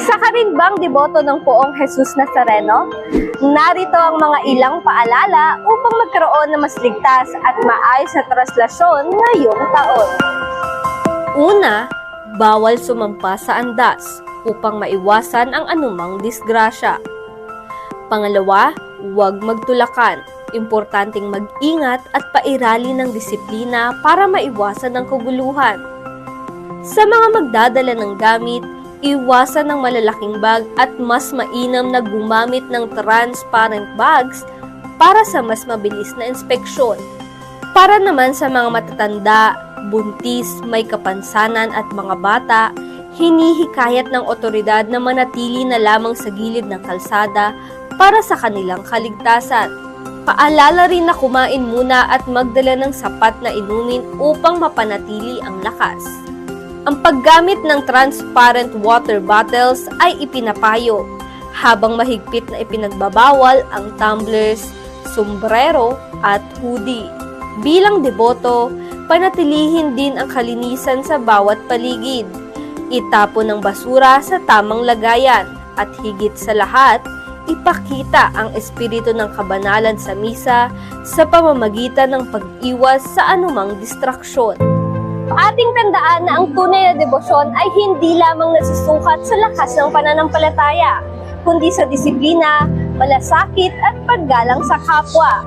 Isa ka rin bang deboto ng Poong Jesus Nazareno? Narito ang mga ilang paalala upang magkaroon ng mas ligtas at maayos na translasyon ngayong taon. Una, bawal sumampa sa andas upang maiwasan ang anumang disgrasya. Pangalawa, huwag magtulakan. Importanteng mag-ingat at pairali ng disiplina para maiwasan ang kaguluhan. Sa mga magdadala ng gamit, iwasan ng malalaking bag at mas mainam na gumamit ng transparent bags para sa mas mabilis na inspeksyon. Para naman sa mga matatanda, buntis, may kapansanan at mga bata, hinihikayat ng otoridad na manatili na lamang sa gilid ng kalsada para sa kanilang kaligtasan. Paalala rin na kumain muna at magdala ng sapat na inumin upang mapanatili ang lakas. Ang paggamit ng transparent water bottles ay ipinapayo, habang mahigpit na ipinagbabawal ang tumblers, sombrero at hoodie. Bilang deboto, panatilihin din ang kalinisan sa bawat paligid. Itapon ang basura sa tamang lagayan at higit sa lahat, ipakita ang espiritu ng kabanalan sa misa sa pamamagitan ng pag-iwas sa anumang distraksyon. Ating tandaan na ang tunay na debosyon ay hindi lamang nasusukat sa lakas ng pananampalataya, kundi sa disiplina, malasakit at paggalang sa kapwa.